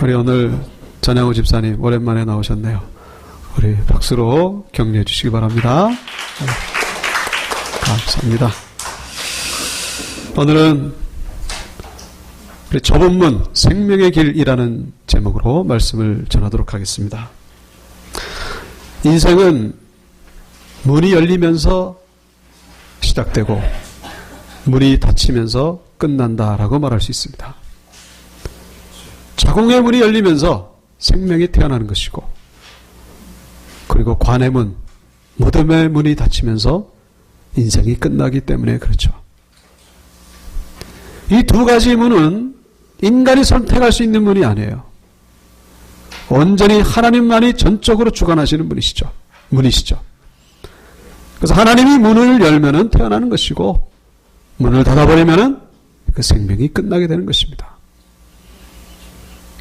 우리 오늘 전양호 집사님 오랜만에 나오셨네요. 우리 박수로 격려해 주시기 바랍니다. 감사합니다. 오늘은 우리 좁은 문 생명의 길이라는 제목으로 말씀을 전하도록 하겠습니다. 인생은 문이 열리면서 시작되고 문이 닫히면서 끝난다라고 말할 수 있습니다. 자궁의 문이 열리면서 생명이 태어나는 것이고, 그리고 관의 문, 무덤의 문이 닫히면서 인생이 끝나기 때문에 그렇죠. 이 두 가지 문은 인간이 선택할 수 있는 문이 아니에요. 온전히 하나님만이 전적으로 주관하시는 문이시죠. 그래서 하나님이 문을 열면은 태어나는 것이고, 문을 닫아버리면은 그 생명이 끝나게 되는 것입니다.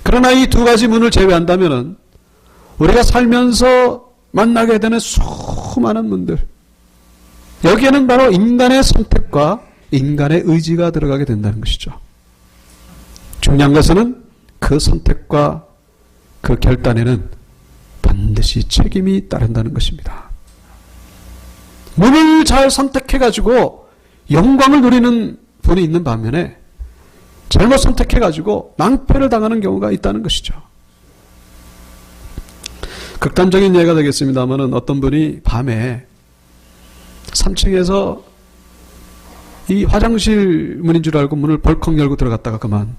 그러나 이 두 가지 문을 제외한다면은 우리가 살면서 만나게 되는 수많은 문들, 여기에는 바로 인간의 선택과 인간의 의지가 들어가게 된다는 것이죠. 중요한 것은 그 선택과 그 결단에는 반드시 책임이 따른다는 것입니다. 문을 잘 선택해가지고 영광을 누리는 분이 있는 반면에 잘못 선택해가지고 낭패를 당하는 경우가 있다는 것이죠. 극단적인 예가 되겠습니다만은 어떤 분이 밤에 3층에서 이 화장실 문인 줄 알고 문을 벌컥 열고 들어갔다가 그만,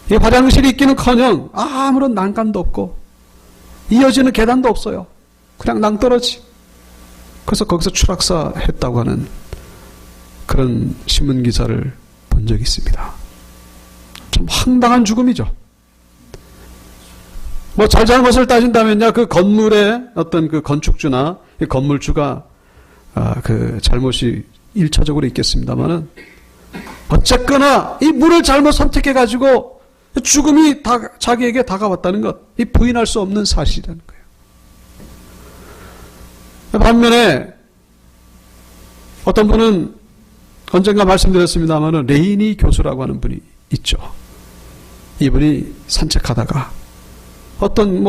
이 화장실이 있기는커녕 아무런 난간도 없고 이어지는 계단도 없어요. 그냥 낭떠러지. 그래서 거기서 추락사 했다고 하는 그런 신문기사를 본 적이 있습니다. 좀 황당한 죽음이죠. 뭐 잘잘못을 따진다면야 그 건물의 어떤 그 건축주나 건물주가 그 잘못이 1차적으로 있겠습니다만은, 어쨌거나 이 문을 잘못 선택해가지고 죽음이 자기에게 다가왔다는 것, 이 부인할 수 없는 사실이라는 거예요. 반면에 어떤 분은 언젠가 말씀드렸습니다만은 레이니 교수라고 하는 분이 있죠. 이분이 산책하다가 어떤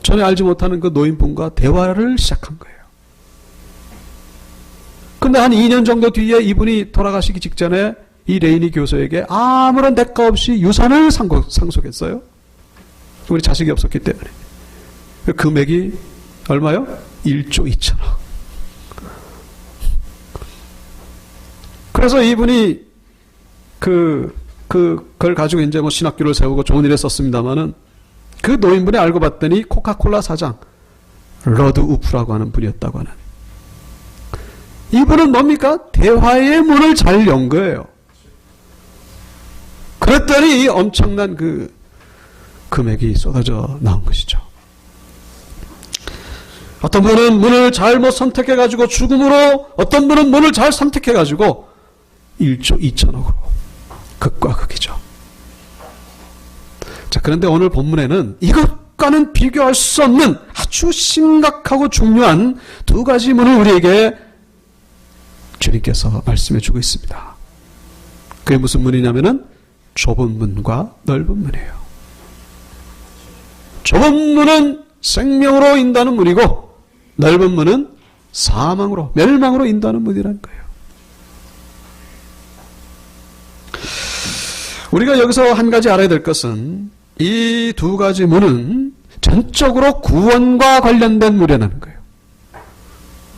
전혀 알지 못하는 그 노인분과 대화를 시작한 거예요. 근데 한 2년 정도 뒤에 이분이 돌아가시기 직전에 이 레이니 교수에게 아무런 대가 없이 유산을 상속했어요. 우리 자식이 없었기 때문에. 그 금액이 얼마요? 1조 2천억. 그래서 이분이 그걸 가지고 이제 신학교를 세우고 좋은 일에 썼습니다만은, 그 노인분이 알고 봤더니 코카콜라 사장 러드 우프라고 하는 분이었다고 하는. 이분은 뭡니까? 대화의 문을 잘 연 거예요. 그랬더니 이 엄청난 그 금액이 쏟아져 나온 것이죠. 어떤 분은 문을 잘못 선택해가지고 죽음으로, 어떤 분은 문을 잘 선택해가지고 1조 2천억으로. 극과 극이죠. 자, 그런데 오늘 본문에는 이것과는 비교할 수 없는 아주 심각하고 중요한 두 가지 문을 우리에게 주님께서 말씀해 주고 있습니다. 그게 무슨 문이냐면은 좁은 문과 넓은 문이에요. 좁은 문은 생명으로 인도하는 문이고, 넓은 문은 사망으로, 멸망으로 인도하는 문이라는 거예요. 우리가 여기서 한 가지 알아야 될 것은, 이 두 가지 문은 전적으로 구원과 관련된 문이라는 거예요.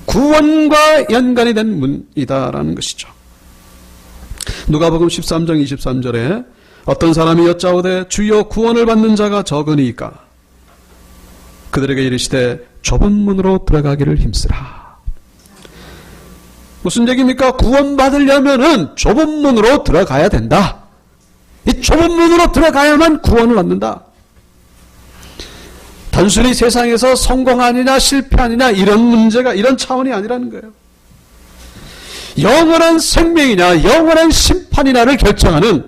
구원과 연관이 된 문이다라는 것이죠. 누가복음 13장 23절에 어떤 사람이 여짜오되 주여 구원을 받는 자가 적으니까 그들에게 이르시되 좁은 문으로 들어가기를 힘쓰라. 무슨 얘기입니까? 구원받으려면은 좁은 문으로 들어가야 된다. 이 좁은 문으로 들어가야만 구원을 얻는다. 단순히 세상에서 성공 아니냐 실패 아니냐 이런 문제가, 이런 차원이 아니라는 거예요. 영원한 생명이냐 영원한 심판이냐를 결정하는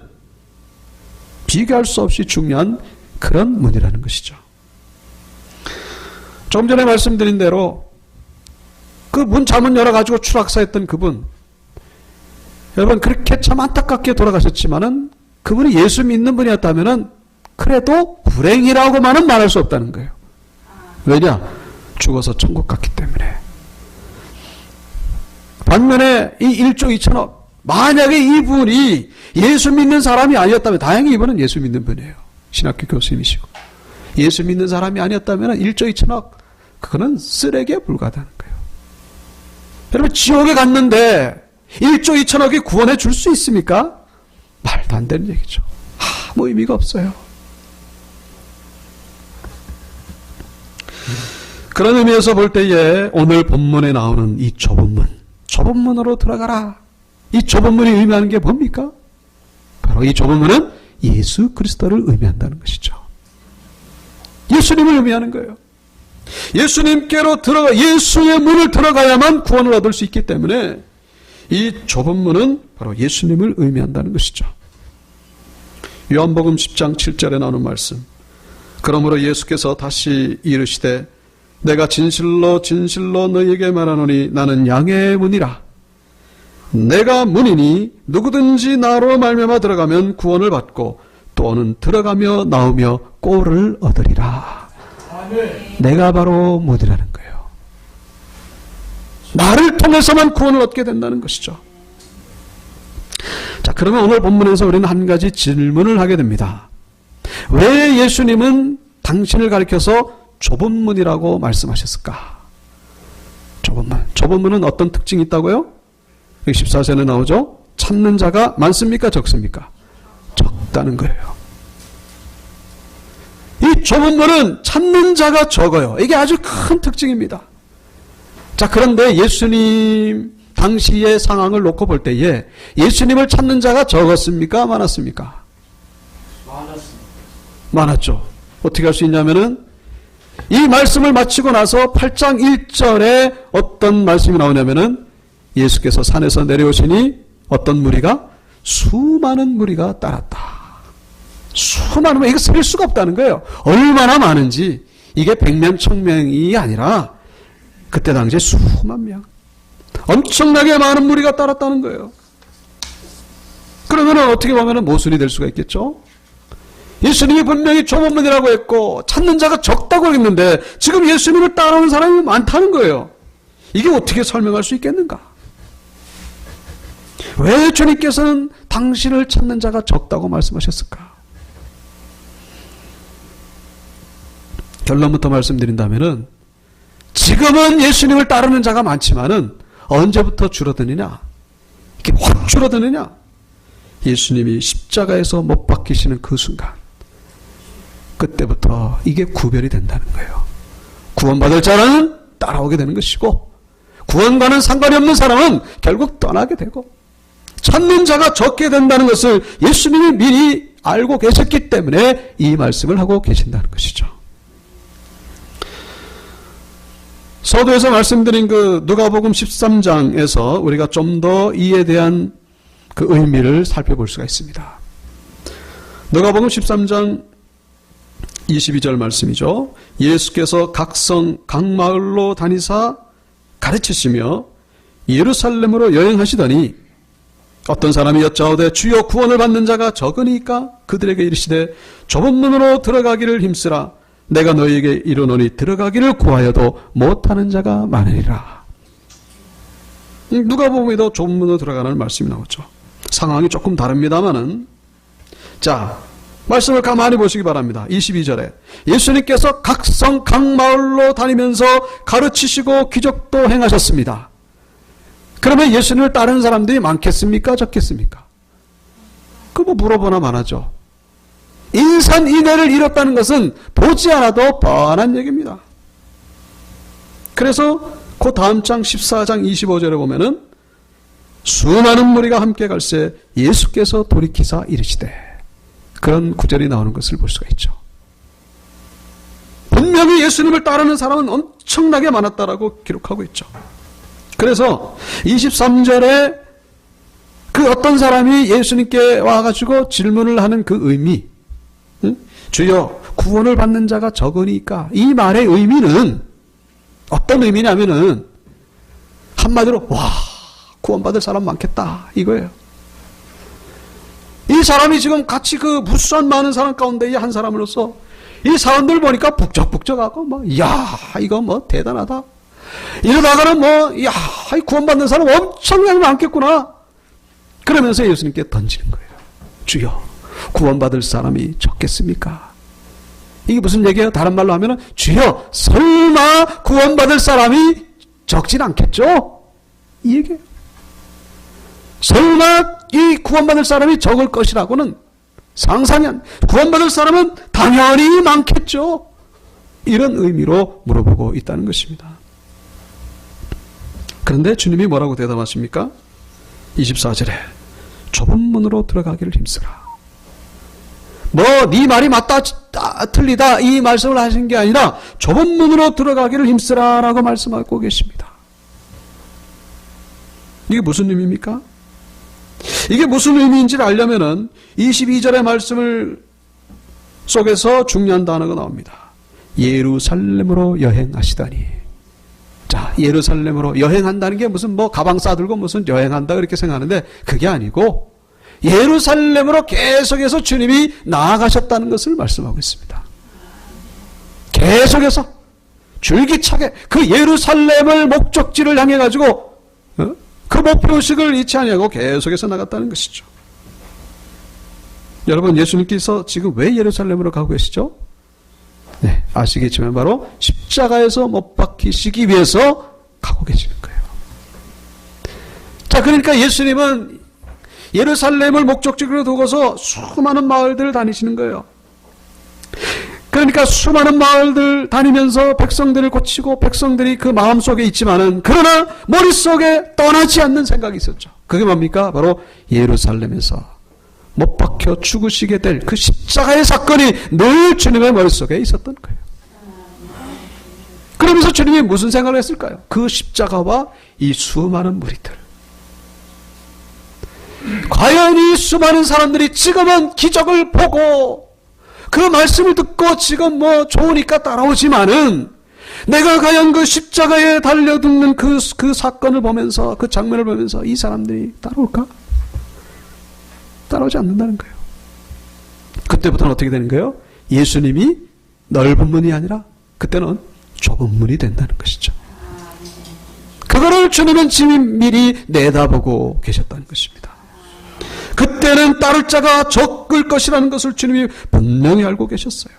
비교할 수 없이 중요한 그런 문이라는 것이죠. 조금 전에 말씀드린 대로 그 문 잘못 열어가지고 추락사했던 그분, 여러분 그렇게 참 안타깝게 돌아가셨지만은 그분이 예수 믿는 분이었다면은 그래도 불행이라고만은 말할 수 없다는 거예요. 왜냐? 죽어서 천국 갔기 때문에. 반면에 이 1조 2천억, 만약에 이분이 예수 믿는 사람이 아니었다면, 다행히 이분은 예수 믿는 분이에요. 신학교 교수님이시고. 예수 믿는 사람이 아니었다면 1조 2천억, 그거는 쓰레기에 불과하다는 거예요. 여러분, 지옥에 갔는데 1조 2천억이 구원해 줄 수 있습니까? 말도 안 되는 얘기죠. 아무 의미가 없어요. 그런 의미에서 볼 때에 오늘 본문에 나오는 이 좁은 문, 좁은 문으로 들어가라. 이 좁은 문이 의미하는 게 뭡니까? 바로 이 좁은 문은 예수 그리스도를 의미한다는 것이죠. 예수님을 의미하는 거예요. 예수님께로 들어가, 예수의 문을 들어가야만 구원을 얻을 수 있기 때문에 이 좁은 문은 바로 예수님을 의미한다는 것이죠. 요한복음 10장 7절에 나오는 말씀. 그러므로 예수께서 다시 이르시되 내가 진실로 진실로 너희에게 말하노니 나는 양의 문이라. 내가 문이니 누구든지 나로 말미암아 들어가면 구원을 받고 또는 들어가며 나오며 꼴을 얻으리라. 내가 바로 문이라는 거예요. 나를 통해서만 구원을 얻게 된다는 것이죠. 자, 그러면 오늘 본문에서 우리는 한 가지 질문을 하게 됩니다. 왜 예수님은 당신을 가리켜서 좁은 문이라고 말씀하셨을까? 좁은 문. 좁은 문은 어떤 특징이 있다고요? 14절에 나오죠? 찾는 자가 많습니까? 적습니까? 적다는 거예요. 이 좁은 문은 찾는 자가 적어요. 이게 아주 큰 특징입니다. 자, 그런데 예수님 당시의 상황을 놓고 볼 때에 예수님을 찾는 자가 적었습니까? 많았습니까? 많았죠. 어떻게 할 수 있냐면은 이 말씀을 마치고 나서 8장 1절에 어떤 말씀이 나오냐면은 예수께서 산에서 내려오시니 어떤 무리가? 수많은 무리가 따랐다. 수많은 무리, 이거 셀 수가 없다는 거예요. 얼마나 많은지. 이게 100명, 1000명이 아니라 그때 당시에 수만 명. 엄청나게 많은 무리가 따랐다는 거예요. 그러면 어떻게 보면 모순이 될 수가 있겠죠? 예수님이 분명히 좁은 문이라고 했고 찾는 자가 적다고 했는데 지금 예수님을 따라오는 사람이 많다는 거예요. 이게 어떻게 설명할 수 있겠는가? 왜 주님께서는 당신을 찾는 자가 적다고 말씀하셨을까? 결론부터 말씀드린다면은 지금은 예수님을 따르는 자가 많지만은 언제부터 줄어드느냐? 이게 확 줄어드느냐? 예수님이 십자가에서 못 박히시는 그 순간, 그때부터 이게 구별이 된다는 거예요. 구원받을 자는 따라오게 되는 것이고 구원과는 상관이 없는 사람은 결국 떠나게 되고 찾는 자가 적게 된다는 것을 예수님이 미리 알고 계셨기 때문에 이 말씀을 하고 계신다는 것이죠. 서두에서 말씀드린 그 누가복음 13장에서 우리가 좀 더 이에 대한 그 의미를 살펴볼 수가 있습니다. 누가복음 13장 22절 말씀이죠. 예수께서 각 성, 각 마을로 다니사 가르치시며 예루살렘으로 여행하시더니 어떤 사람이 여짜오되 주여 구원을 받는 자가 적으니까 그들에게 이르시되 좁은 문으로 들어가기를 힘쓰라. 내가 너희에게 이르노니 들어가기를 구하여도 못하는 자가 많으리라. 누가복음에도 좁은 문으로 들어가는 말씀이 나오죠. 상황이 조금 다릅니다만은, 자, 말씀을 가만히 보시기 바랍니다. 22절에 예수님께서 각 성, 각 마을로 다니면서 가르치시고 기적도 행하셨습니다. 그러면 예수님을 따르는 사람들이 많겠습니까? 적겠습니까? 그거 물어보나 마나죠. 인산인해를 이뤘다는 것은 보지 않아도 뻔한 얘기입니다. 그래서 그 다음 장 14장 25절에 보면은 수많은 무리가 함께 갈새 예수께서 돌이키사 이르시되, 그런 구절이 나오는 것을 볼 수가 있죠. 분명히 예수님을 따르는 사람은 엄청나게 많았다라고 기록하고 있죠. 그래서 23절에 그 어떤 사람이 예수님께 와가지고 질문을 하는 그 의미, 주여 구원을 받는 자가 적으니까, 이 말의 의미는 어떤 의미냐면은 한마디로 와, 구원받을 사람 많겠다 이거예요. 이 사람이 지금 같이 그 무수한 많은 사람 가운데 한 사람으로서 이 사람들 보니까 북적북적하고 야 이거 대단하다. 이러다가는 야 구원받는 사람 엄청나게 많겠구나. 그러면서 예수님께 던지는 거예요. 주여, 구원받을 사람이 적겠습니까? 이게 무슨 얘기예요? 다른 말로 하면은 주여, 설마 구원받을 사람이 적진 않겠죠? 이 얘기예요. 설마 이 구원받을 사람이 적을 것이라고는 상상이 안, 구원받을 사람은 당연히 많겠죠. 이런 의미로 물어보고 있다는 것입니다. 그런데 주님이 뭐라고 대답하십니까? 24절에 좁은 문으로 들어가기를 힘쓰라. 네 말이 맞다 틀리다 이 말씀을 하신 게 아니라 좁은 문으로 들어가기를 힘쓰라라고 말씀하고 계십니다. 이게 무슨 의미입니까? 이게 무슨 의미인지를 알려면은 22절의 말씀을 속에서 중요한 단어가 나옵니다. 예루살렘으로 여행하시다니. 자, 예루살렘으로 여행한다는 게 무슨 가방 싸들고 무슨 여행한다 그렇게 생각하는데 그게 아니고 예루살렘으로 계속해서 주님이 나아가셨다는 것을 말씀하고 있습니다. 계속해서 줄기차게 그 예루살렘을 목적지를 향해 가지고 그 목표의식을 잃지 아니하고 계속해서 나갔다는 것이죠. 여러분, 예수님께서 지금 왜 예루살렘으로 가고 계시죠? 네, 아시겠지만 바로 십자가에서 못 박히시기 위해서 가고 계시는 거예요. 자, 그러니까 예수님은 예루살렘을 목적지로 두고서 수많은 마을들을 다니시는 거예요. 그러니까 수많은 마을들 다니면서 백성들을 고치고 백성들이 그 마음속에 있지만은 그러나 머릿속에 떠나지 않는 생각이 있었죠. 그게 뭡니까? 바로 예루살렘에서 못 박혀 죽으시게 될 그 십자가의 사건이 늘 주님의 머릿속에 있었던 거예요. 그러면서 주님이 무슨 생각을 했을까요? 그 십자가와 이 수많은 무리들. 과연 이 수많은 사람들이 지금은 기적을 보고 그 말씀을 듣고 지금 좋으니까 따라오지만은 내가 과연 그 십자가에 달려듣는 그 사건을 보면서 그 장면을 보면서 이 사람들이 따라올까? 따라오지 않는다는 거예요. 그때부터는 어떻게 되는 거예요? 예수님이 넓은 문이 아니라 그때는 좁은 문이 된다는 것이죠. 그거를 주님은 지금 미리 내다보고 계셨다는 것입니다. 그때는 따를 자가 적을 것이라는 것을 주님이 분명히 알고 계셨어요.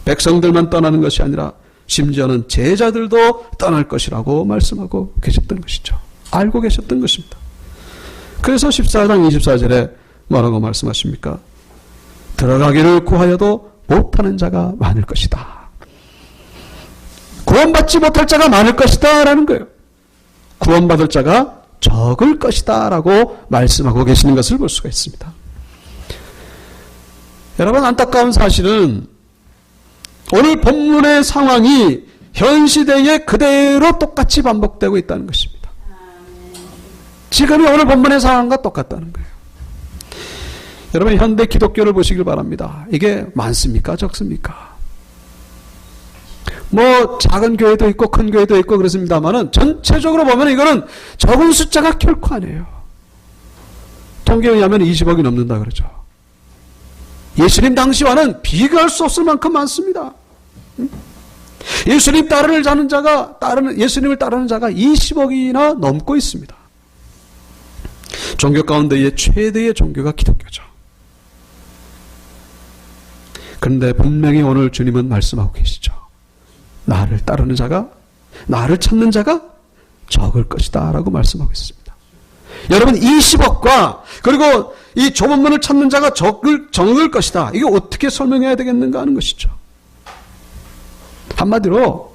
백성들만 떠나는 것이 아니라 심지어는 제자들도 떠날 것이라고 말씀하고 계셨던 것이죠. 알고 계셨던 것입니다. 그래서 14장 24절에 뭐라고 말씀하십니까? 들어가기를 구하여도 못하는 자가 많을 것이다. 구원받지 못할 자가 많을 것이다 라는 거예요. 구원받을 자가 적을 것이다 라고 말씀하고 계시는 것을 볼 수가 있습니다. 여러분, 안타까운 사실은 오늘 본문의 상황이 현 시대에 그대로 똑같이 반복되고 있다는 것입니다. 지금이 오늘 본문의 상황과 똑같다는 거예요. 여러분, 현대 기독교를 보시길 바랍니다. 이게 많습니까? 적습니까? 작은 교회도 있고 큰 교회도 있고 그렇습니다만은 전체적으로 보면 이거는 적은 숫자가 결코 아니에요. 통계에 의하면 20억이 넘는다 그러죠. 예수님 당시와는 비교할 수 없을 만큼 많습니다. 예수님을 따르는 자가 20억이나 넘고 있습니다. 종교 가운데의 최대의 종교가 기독교죠. 그런데 분명히 오늘 주님은 말씀하고 계시죠. 나를 따르는 자가, 나를 찾는 자가 적을 것이다 라고 말씀하고 있습니다. 여러분, 20억과 그리고 이 좁은 문을 찾는 자가 적을 것이다. 이게 어떻게 설명해야 되겠는가 하는 것이죠. 한마디로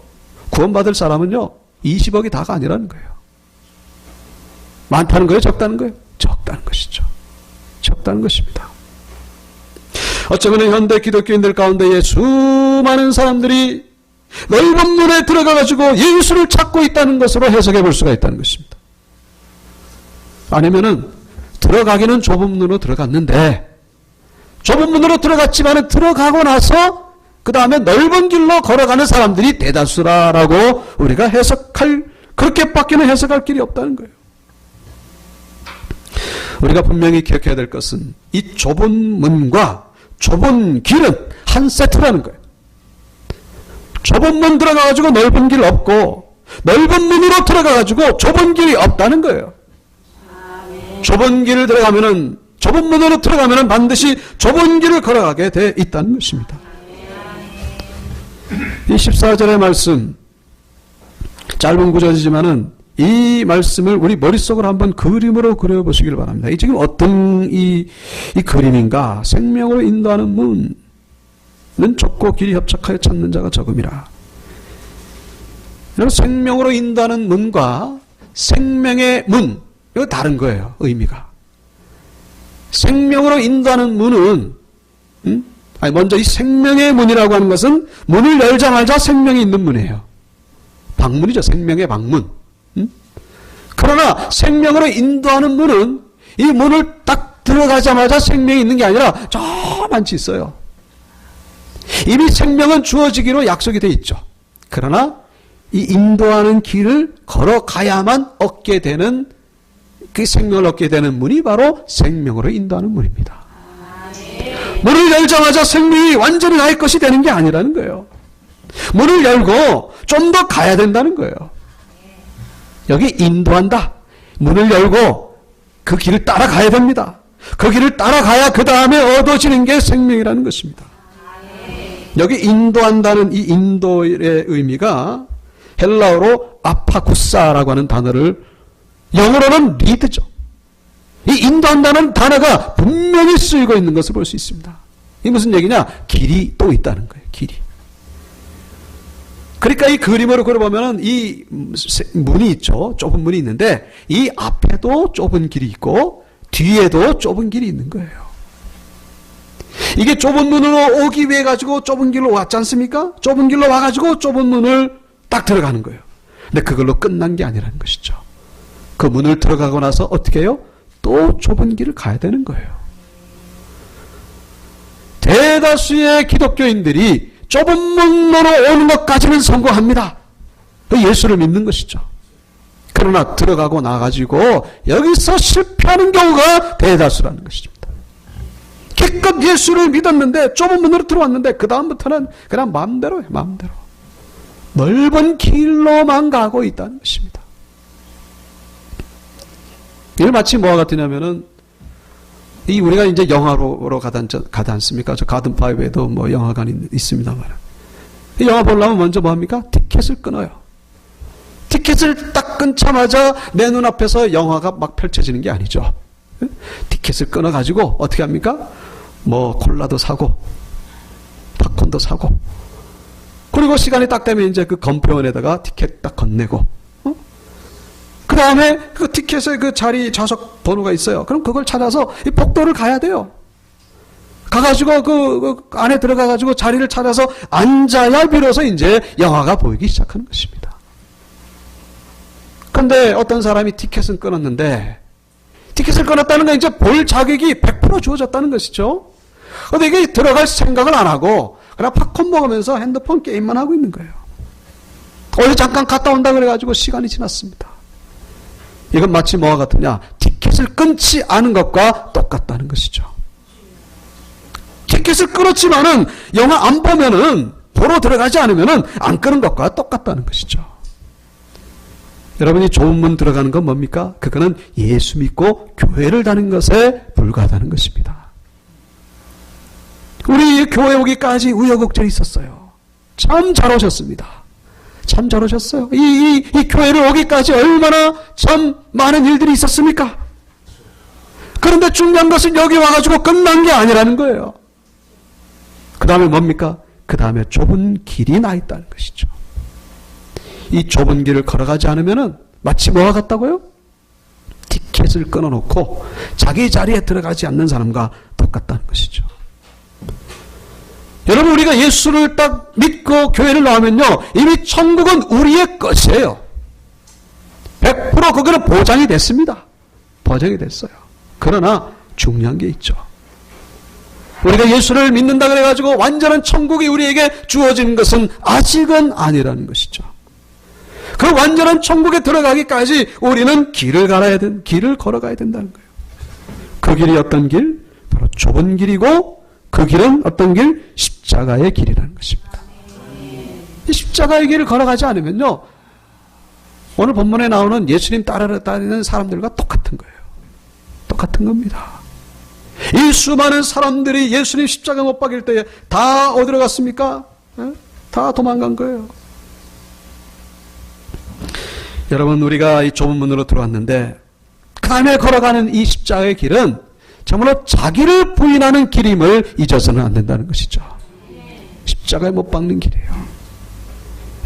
구원받을 사람은요 20억이 다가 아니라는 거예요. 많다는 거예요? 적다는 거예요? 적다는 것이죠. 적다는 것입니다. 어쩌면 현대 기독교인들 가운데에 수많은 사람들이 넓은 문에 들어가가지고 예수를 찾고 있다는 것으로 해석해 볼 수가 있다는 것입니다. 아니면은 들어가기는 좁은 문으로 들어갔는데 좁은 문으로 들어갔지만은 들어가고 나서 그 다음에 넓은 길로 걸어가는 사람들이 대다수라라고 우리가 그렇게밖에는 해석할 길이 없다는 거예요. 우리가 분명히 기억해야 될 것은 이 좁은 문과 좁은 길은 한 세트라는 거예요. 좁은 문 들어가가지고 넓은 길 없고, 넓은 문으로 들어가가지고 좁은 길이 없다는 거예요. 좁은 길을 들어가면은, 좁은 문으로 들어가면은 반드시 좁은 길을 걸어가게 돼 있다는 것입니다. 이 14절의 말씀, 짧은 구절이지만은 이 말씀을 우리 머릿속으로 한번 그림으로 그려보시길 바랍니다. 이 지금 어떤 이 그림인가? 생명으로 인도하는 문은 좁고 길이 협착하여 찾는 자가 적음이라. 여러분, 생명으로 인도하는 문과 생명의 문, 이거 다른 거예요. 의미가. 생명으로 인도하는 문은 먼저 이 생명의 문이라고 하는 것은 문을 열자마자 생명이 있는 문이에요. 방문이죠. 생명의 방문. 그러나 생명으로 인도하는 문은 이 문을 딱 들어가자마자 생명이 있는 게 아니라 저 많이 있어요. 이미 생명은 주어지기로 약속이 되어 있죠. 그러나 이 인도하는 길을 걸어가야만 얻게 되는, 그 생명을 얻게 되는 문이 바로 생명으로 인도하는 문입니다. 문을 열자마자 생명이 완전히 나의 것이 되는 게 아니라는 거예요. 문을 열고 좀 더 가야 된다는 거예요. 여기 인도한다. 문을 열고 그 길을 따라가야 됩니다. 그 길을 따라가야 그 다음에 얻어지는 게 생명이라는 것입니다. 여기 인도한다는 이 인도의 의미가 헬라어로 아파쿠사라고 하는 단어를, 영어로는 리드죠. 이 인도한다는 단어가 분명히 쓰이고 있는 것을 볼 수 있습니다. 이게 무슨 얘기냐? 길이 또 있다는 거예요. 길이. 그러니까 이 그림으로 그려보면 이 문이 있죠. 좁은 문이 있는데 이 앞에도 좁은 길이 있고 뒤에도 좁은 길이 있는 거예요. 이게 좁은 문으로 오기 위해 가지고 좁은 길로 왔지 않습니까? 좁은 길로 와가지고 좁은 문을 딱 들어가는 거예요. 근데 그걸로 끝난 게 아니라는 것이죠. 그 문을 들어가고 나서 어떻게 해요? 또 좁은 길을 가야 되는 거예요. 대다수의 기독교인들이 좁은 문으로 오는 것까지는 성공합니다. 예수를 믿는 것이죠. 그러나 들어가고 나가지고 여기서 실패하는 경우가 대다수라는 것입니다. 기껏 예수를 믿었는데 좁은 문으로 들어왔는데 그 다음부터는 그냥 마음대로 해요. 마음대로. 넓은 길로만 가고 있다는 것입니다. 이걸 마치 뭐와 같으냐면은 이 우리가 이제 영화로 가지 않습니까? 저 가든파이브에도 뭐 영화관이 있습니다만. 이 영화 보려면 먼저 뭐 합니까? 티켓을 끊어요. 티켓을 딱 끊자마자 내 눈앞에서 영화가 막 펼쳐지는 게 아니죠. 티켓을 끊어가지고 어떻게 합니까? 뭐 콜라도 사고 팝콘도 사고, 그리고 시간이 딱 되면 이제 그 검표원에다가 티켓 딱 건네고, 그 다음에 그 티켓에 그 자리 좌석 번호가 있어요. 그럼 그걸 찾아서 이 복도를 가야 돼요. 가가지고 그 안에 들어가가지고 자리를 찾아서 앉아야 비로소 이제 영화가 보이기 시작하는 것입니다. 그런데 어떤 사람이 티켓은 끊었는데, 티켓을 끊었다는 건 이제 볼 자격이 100% 주어졌다는 것이죠. 근데 이게 들어갈 생각을 안 하고 그냥 팝콘 먹으면서 핸드폰 게임만 하고 있는 거예요. 어디 잠깐 갔다 온다 그래가지고 시간이 지났습니다. 이건 마치 뭐와 같으냐? 티켓을 끊지 않은 것과 똑같다는 것이죠. 티켓을 끊었지만은 영화 안 보면은, 보러 들어가지 않으면은 안 끊은 것과 똑같다는 것이죠. 여러분이 좋은 문 들어가는 건 뭡니까? 그거는 예수 믿고 교회를 다니는 것에 불과하다는 것입니다. 우리 교회 오기까지 우여곡절이 있었어요. 참 잘 오셨습니다. 참 잘 오셨어요. 이 교회를 오기까지 얼마나 참 많은 일들이 있었습니까? 그런데 중요한 것은 여기 와가지고 끝난 게 아니라는 거예요. 그 다음에 뭡니까? 그 다음에 좁은 길이 나 있다는 것이죠. 이 좁은 길을 걸어가지 않으면은 마치 뭐와 같다고요? 티켓을 끊어놓고 자기 자리에 들어가지 않는 사람과 똑같다는 것이죠. 여러분, 우리가 예수를 딱 믿고 교회를 나오면요, 이미 천국은 우리의 것이에요. 100% 그거는 보장이 됐습니다. 보장이 됐어요. 그러나 중요한 게 있죠. 우리가 예수를 믿는다 그래가지고 완전한 천국이 우리에게 주어지는 것은 아직은 아니라는 것이죠. 그 완전한 천국에 들어가기까지 우리는 길을 걸어가야 된다는 거예요. 그 길이 어떤 길? 바로 좁은 길이고 그 길은 어떤 길? 십자가의 길이라는 것입니다. 이 십자가의 길을 걸어가지 않으면요, 오늘 본문에 나오는 예수님 따르는 사람들과 똑같은 거예요. 똑같은 겁니다. 이 수많은 사람들이 예수님 십자가 못 박일 때에 다 어디로 갔습니까? 다 도망간 거예요. 여러분, 우리가 이 좁은 문으로 들어왔는데 그 다음에 걸어가는 이 십자가의 길은 정말로 자기를 부인하는 길임을 잊어서는 안 된다는 것이죠. 십자가에 못 박는 길이에요.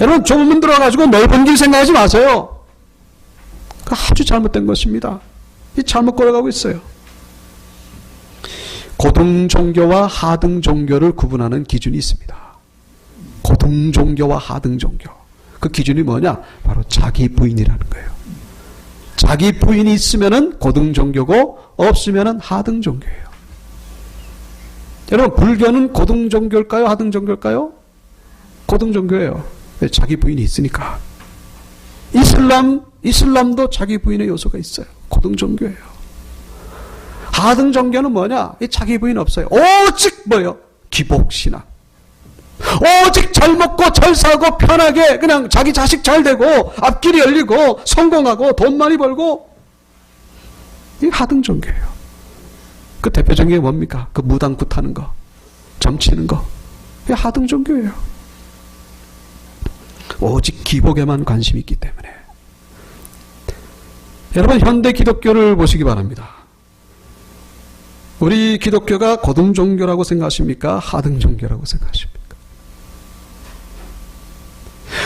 여러분, 좁은 문 들어가가지고 넓은 길 생각하지 마세요. 그 아주 잘못된 것입니다. 이 잘못 걸어가고 있어요. 고등 종교와 하등 종교를 구분하는 기준이 있습니다. 고등 종교와 하등 종교. 그 기준이 뭐냐? 바로 자기 부인이라는 거예요. 자기 부인이 있으면은 고등 종교고 없으면은 하등 종교예요. 여러분, 불교는 고등 종교일까요? 하등 종교일까요? 고등 종교예요. 자기 부인이 있으니까. 이슬람도 자기 부인의 요소가 있어요. 고등 종교예요. 하등 종교는 뭐냐? 이 자기 부인 없어요. 오직 뭐예요? 기복신앙. 오직 잘 먹고 잘 사고 편하게 그냥 자기 자식 잘 되고 앞길이 열리고 성공하고 돈 많이 벌고, 이 하등 종교예요. 그 대표적인 게 뭡니까? 그 무당구 타는 거, 점치는 거. 이게 하등 종교예요. 오직 기복에만 관심이 있기 때문에. 여러분, 현대 기독교를 보시기 바랍니다. 우리 기독교가 고등 종교라고 생각하십니까? 하등 종교라고 생각하십니까?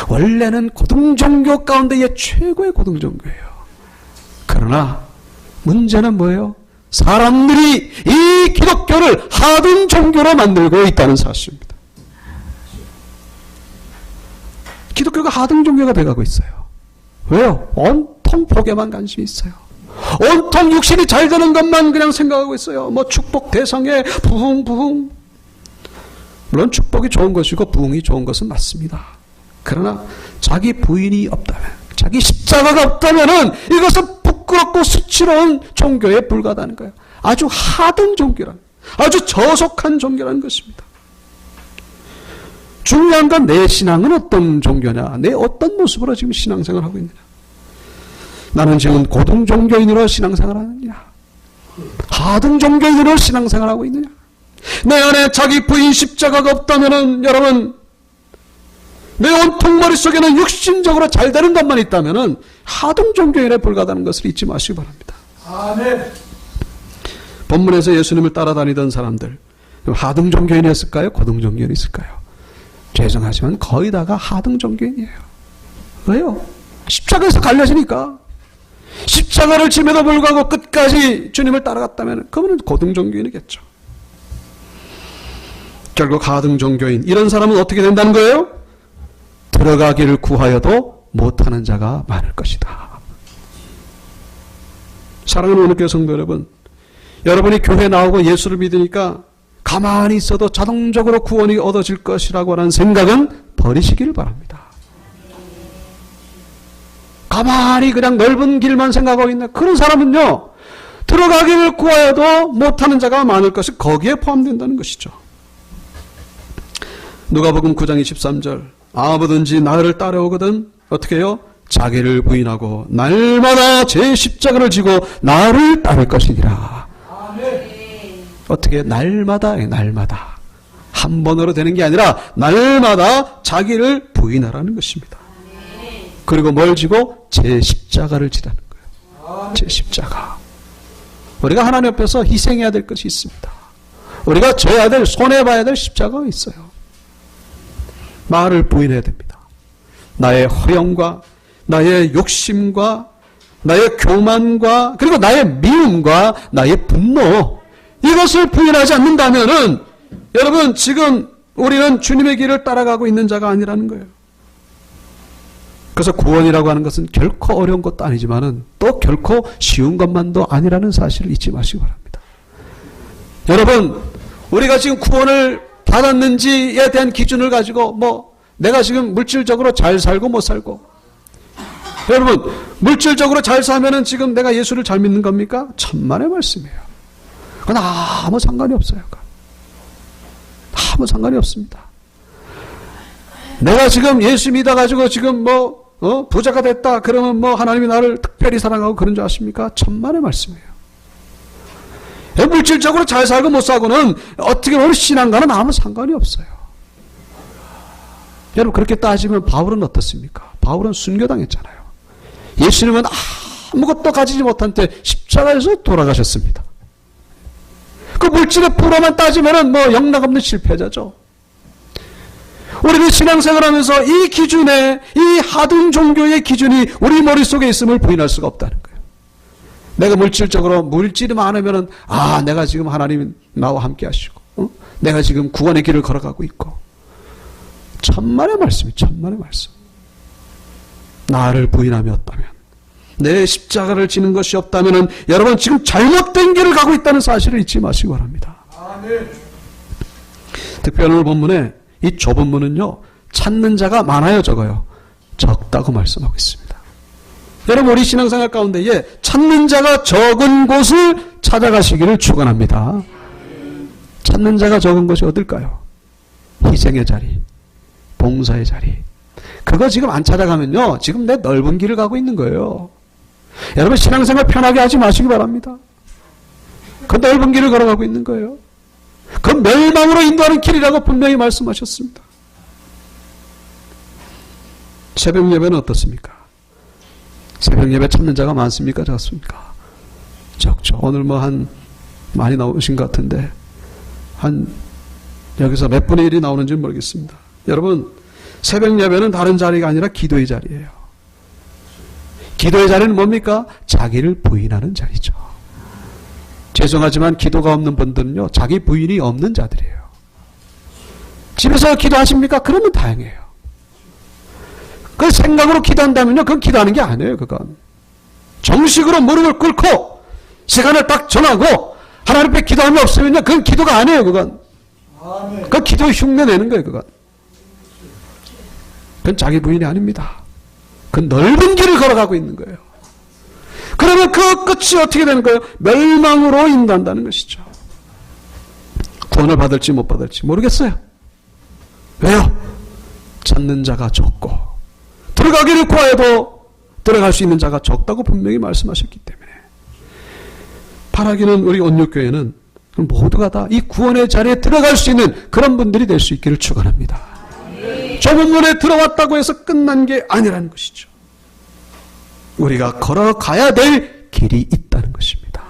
원래는 고등 종교 가운데의 최고의 고등 종교예요. 그러나 문제는 뭐예요? 사람들이 이 기독교를 하등 종교로 만들고 있다는 사실입니다. 기독교가 하등 종교가 돼가고 있어요. 왜요? 온통 복에만 관심이 있어요. 온통 육신이 잘 되는 것만 그냥 생각하고 있어요. 뭐 축복 대성에 부흥. 물론 축복이 좋은 것이고 부흥이 좋은 것은 맞습니다. 그러나 자기 부인이 없다면, 자기 십자가가 없다면은 이것은 부끄럽고 수치로운 종교에 불과하다는 거예요. 아주 하등 종교란, 아주 저속한 종교라는 것입니다. 중요한 건 내 신앙은 어떤 종교냐, 내 어떤 모습으로 지금 신앙생활을 하고 있느냐. 나는 지금 고등 종교인으로 신앙생활을 하느냐, 하등 종교인으로 신앙생활을 하고 있느냐. 내 안에 자기 부인 십자가가 없다면은, 여러분, 내 온통 머릿속에는 육신적으로 잘 되는 것만 있다면은 하등 종교인에 불과하다는 것을 잊지 마시기 바랍니다. 아멘. 본문에서 예수님을 따라다니던 사람들, 하등 종교인이었을까요? 고등 종교인이었을까요? 죄송하지만 거의 다가 하등 종교인이에요. 왜요? 십자가에서 갈려지니까. 십자가를 짐에도 불구하고 끝까지 주님을 따라갔다면 그분은 고등 종교인이겠죠. 결국 하등 종교인, 이런 사람은 어떻게 된다는 거예요? 들어가기를 구하여도 못하는 자가 많을 것이다. 사랑하는 오늘교회 성도 여러분, 여러분이 교회 나오고 예수를 믿으니까 가만히 있어도 자동적으로 구원이 얻어질 것이라고 하는 생각은 버리시기를 바랍니다. 가만히 그냥 넓은 길만 생각하고 있는 그런 사람은요, 들어가기를 구하여도 못하는 자가 많을 것이 거기에 포함된다는 것이죠. 누가복음 9장 23절, 아무든지 나를 따라오거든 어떻게 해요? 자기를 부인하고 날마다 제 십자가를 지고 나를 따를 것이니라. 어떻게? 날마다 한 번으로 되는 게 아니라 날마다 자기를 부인하라는 것입니다. 그리고 뭘 지고? 제 십자가를 지라는 거예요. 제 십자가. 우리가 하나님 앞에서 희생해야 될 것이 있습니다. 우리가 져야 될, 손해봐야 될 십자가가 있어요. 나를 부인해야 됩니다. 나의 허영과 나의 욕심과 나의 교만과 그리고 나의 미움과 나의 분노, 이것을 부인하지 않는다면은 여러분, 지금 우리는 주님의 길을 따라가고 있는 자가 아니라는 거예요. 그래서 구원이라고 하는 것은 결코 어려운 것도 아니지만은 또 결코 쉬운 것만도 아니라는 사실을 잊지 마시기 바랍니다. 여러분, 우리가 지금 구원을 받았는지에 대한 기준을 가지고 내가 지금 물질적으로 잘 살고 못 살고, 여러분, 물질적으로 잘 살면은 지금 내가 예수를 잘 믿는 겁니까? 천만의 말씀이에요. 그건 아무 상관이 없어요. 아무 상관이 없습니다. 내가 지금 예수 믿어가지고 지금 부자가 됐다 그러면 하나님이 나를 특별히 사랑하고 그런 줄 아십니까? 천만의 말씀이에요. 물질적으로 잘 살고 못 살고는 어떻게 보면 신앙과는 아무 상관이 없어요. 여러분 그렇게 따지면 바울은 어떻습니까? 바울은 순교당했잖아요. 예수님은 아무것도 가지지 못한 때 십자가에서 돌아가셨습니다. 그 물질의 부로만 따지면 영락없는 실패자죠. 우리는 신앙생활하면서 이 기준에, 이 하등 종교의 기준이 우리 머릿속에 있음을 부인할 수가 없다는 거예요. 내가 물질적으로 물질이 많으면은 내가 지금 하나님 나와 함께 하시고 내가 지금 구원의 길을 걸어가고 있고. 천만의 말씀이 천만의 말씀. 나를 부인함이 없다면, 내 십자가를 지는 것이 없다면은 여러분 지금 잘못된 길을 가고 있다는 사실을 잊지 마시기 바랍니다. 아멘. 특별히 오늘 본문에 이 좁은 문은요, 찾는 자가 많아요, 적어요? 적다고 말씀하고 있습니다. 여러분 우리 신앙생활 가운데에 찾는 자가 적은 곳을 찾아가시기를 축원합니다. 찾는 자가 적은 곳이 어딜까요? 희생의 자리, 봉사의 자리. 그거 지금 안 찾아가면요, 지금 내 넓은 길을 가고 있는 거예요. 여러분 신앙생활 편하게 하지 마시기 바랍니다. 그 넓은 길을 걸어가고 있는 거예요. 그 멸망으로 인도하는 길이라고 분명히 말씀하셨습니다. 새벽 예배는 어떻습니까? 새벽 예배 찾는 자가 많습니까? 적습니까? 적죠. 오늘 많이 나오신 것 같은데 여기서 몇 분의 1이 나오는지 모르겠습니다. 여러분 새벽 예배는 다른 자리가 아니라 기도의 자리예요. 기도의 자리는 뭡니까? 자기를 부인하는 자리죠. 죄송하지만 기도가 없는 분들은요, 자기 부인이 없는 자들이에요. 집에서 기도하십니까? 그러면 다행이에요. 그 생각으로 기도한다면요, 그건 기도하는 게 아니에요, 그건. 정식으로 무릎을 꿇고, 시간을 딱 정하고, 하나님 앞에 기도함이 없으면요, 그건 기도가 아니에요, 그건. 그건 기도 흉내 내는 거예요, 그건. 그건 자기 부인이 아닙니다. 그 넓은 길을 걸어가고 있는 거예요. 그러면 그 끝이 어떻게 되는 거예요? 멸망으로 인도한다는 것이죠. 구원을 받을지 못 받을지 모르겠어요. 왜요? 찾는 자가 적고 들어가기를 구하여도 들어갈 수 있는 자가 적다고 분명히 말씀하셨기 때문에 바라기는 우리 온유교회는 모두가 다 이 구원의 자리에 들어갈 수 있는 그런 분들이 될 수 있기를 축원합니다. 좁은 문에 들어왔다고 해서 끝난 게 아니라는 것이죠. 우리가 걸어가야 될 길이 있다는 것입니다.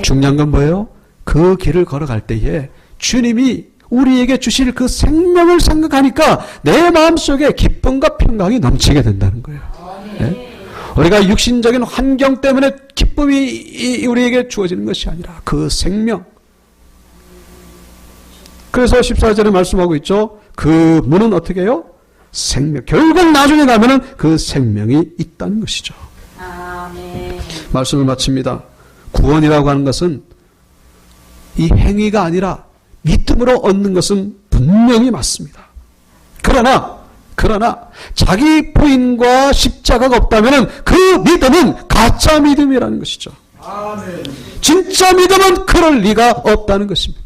중요한 건 뭐예요? 그 길을 걸어갈 때에 주님이 우리에게 주실 그 생명을 생각하니까 내 마음속에 기쁨과 평강이 넘치게 된다는 거예요. 네? 우리가 육신적인 환경 때문에 기쁨이 우리에게 주어지는 것이 아니라 그 생명. 그래서 14절에 말씀하고 있죠. 그 문은 어떻게 해요? 생명. 결국 나중에 가면은 그 생명이 있다는 것이죠. 아멘. 말씀을 마칩니다. 구원이라고 하는 것은 이 행위가 아니라 믿음으로 얻는 것은 분명히 맞습니다. 그러나 자기 부인과 십자가가 없다면은 그 믿음은 가짜 믿음이라는 것이죠. 아멘. 진짜 믿음은 그럴 리가 없다는 것입니다.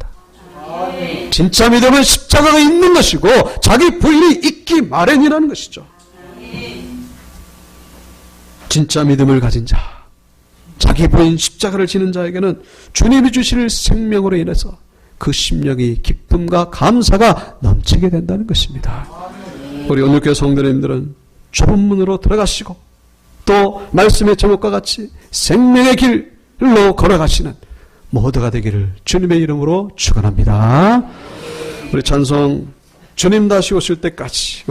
진짜 믿음은 십자가가 있는 것이고 자기 부인이 있기 마련이라는 것이죠. 진짜 믿음을 가진 자, 자기 부인 십자가를 지는 자에게는 주님이 주실 생명으로 인해서 그 심령이 기쁨과 감사가 넘치게 된다는 것입니다. 우리 온유교회 성도님들은 좁은 문으로 들어가시고 또 말씀의 제목과 같이 생명의 길로 걸어가시는 모두가 되기를 주님의 이름으로 축원합니다. 우리 찬송 주님 다시 오실 때까지